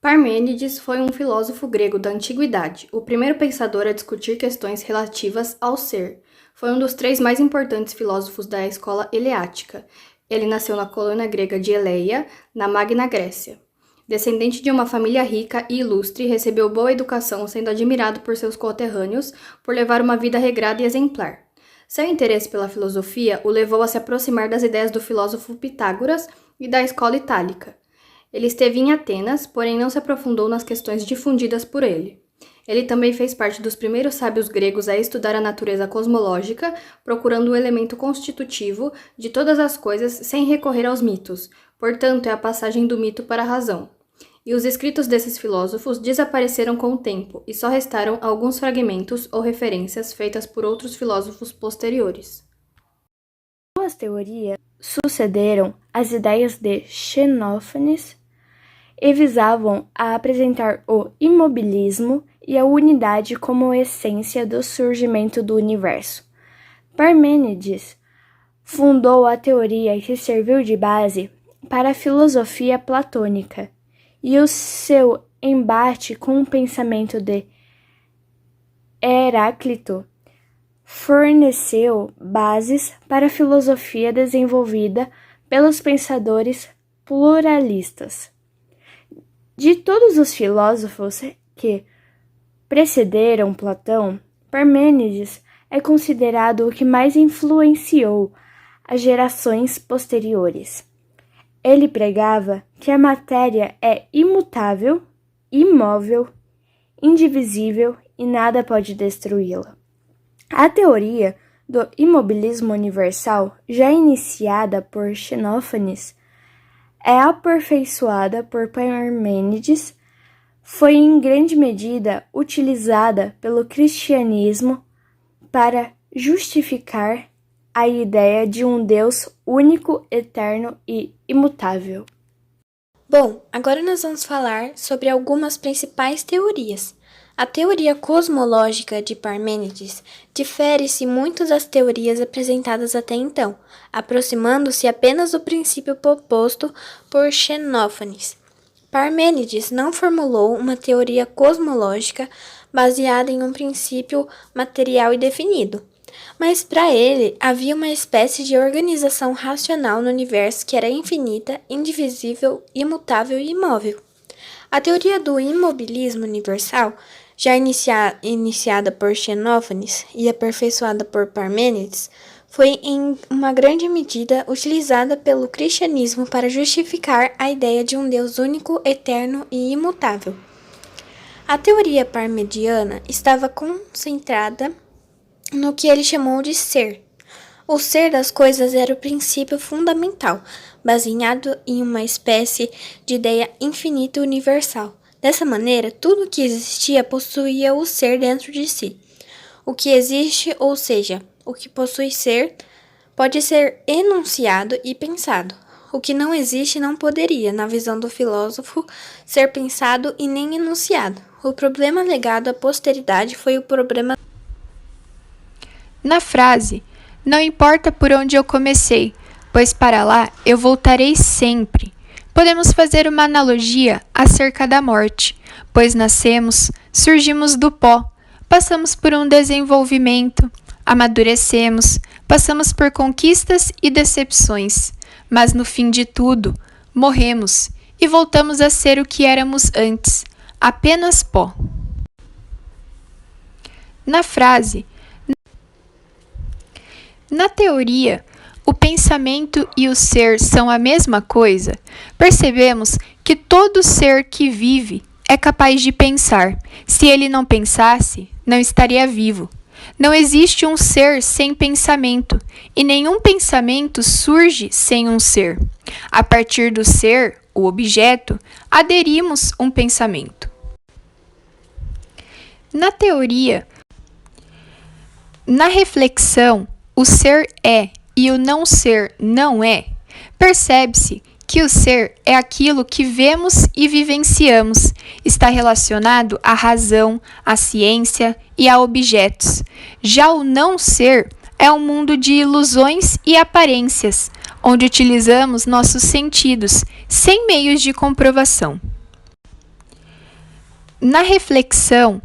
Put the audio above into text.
Parmênides foi um filósofo grego da antiguidade, o primeiro pensador a discutir questões relativas ao ser. Foi um dos três mais importantes filósofos da escola eleática. Ele nasceu na colônia grega de Eleia, na Magna Grécia. Descendente de uma família rica e ilustre, recebeu boa educação, sendo admirado por seus conterrâneos por levar uma vida regrada e exemplar. Seu interesse pela filosofia o levou a se aproximar das ideias do filósofo Pitágoras e da escola itálica. Ele esteve em Atenas, porém não se aprofundou nas questões difundidas por ele. Ele também fez parte dos primeiros sábios gregos a estudar a natureza cosmológica, procurando o elemento constitutivo de todas as coisas sem recorrer aos mitos, portanto é a passagem do mito para a razão. E os escritos desses filósofos desapareceram com o tempo, e só restaram alguns fragmentos ou referências feitas por outros filósofos posteriores. Suas teorias sucederam às ideias de Xenófanes e visavam a apresentar o imobilismo e a unidade como essência do surgimento do universo. Parmênides fundou a teoria que serviu de base para a filosofia platônica, e o seu embate com o pensamento de Heráclito forneceu bases para a filosofia desenvolvida pelos pensadores pluralistas. De todos os filósofos que precederam Platão, Parmênides é considerado o que mais influenciou as gerações posteriores. Ele pregava que a matéria é imutável, imóvel, indivisível e nada pode destruí-la. A teoria do imobilismo universal, já iniciada por Xenófanes, é aperfeiçoada por Parmênides, foi em grande medida utilizada pelo cristianismo para justificar a ideia de um Deus único, eterno e imutável. Bom, agora nós vamos falar sobre algumas principais teorias. A teoria cosmológica de Parmênides difere-se muito das teorias apresentadas até então, aproximando-se apenas do princípio proposto por Xenófanes. Parmênides não formulou uma teoria cosmológica baseada em um princípio material e definido, mas para ele havia uma espécie de organização racional no universo que era infinita, indivisível, imutável e imóvel. A teoria do imobilismo universal, já iniciada por Xenófanes e aperfeiçoada por Parmênides, foi em uma grande medida utilizada pelo cristianismo para justificar a ideia de um Deus único, eterno e imutável. A teoria parmenidiana estava concentrada no que ele chamou de ser. O ser das coisas era o princípio fundamental, baseado em uma espécie de ideia infinita e universal. Dessa maneira, tudo que existia possuía o ser dentro de si. O que existe, ou seja, o que possui ser, pode ser enunciado e pensado. O que não existe não poderia, na visão do filósofo, ser pensado e nem enunciado. O problema legado à posteridade foi o problema. Na frase, não importa por onde eu comecei, pois para lá eu voltarei sempre. Podemos fazer uma analogia acerca da morte, pois nascemos, surgimos do pó, passamos por um desenvolvimento, amadurecemos, passamos por conquistas e decepções, mas no fim de tudo, morremos e voltamos a ser o que éramos antes, apenas pó. Na frase, na teoria, o pensamento e o ser são a mesma coisa. Percebemos que todo ser que vive é capaz de pensar. Se ele não pensasse, não estaria vivo. Não existe um ser sem pensamento, e nenhum pensamento surge sem um ser. A partir do ser, o objeto, aderimos um pensamento. Na teoria, na reflexão, o ser é e o não ser não é. Percebe-se que o ser é aquilo que vemos e vivenciamos, está relacionado à razão, à ciência e a objetos. Já o não ser é um mundo de ilusões e aparências, onde utilizamos nossos sentidos, sem meios de comprovação. Na reflexão,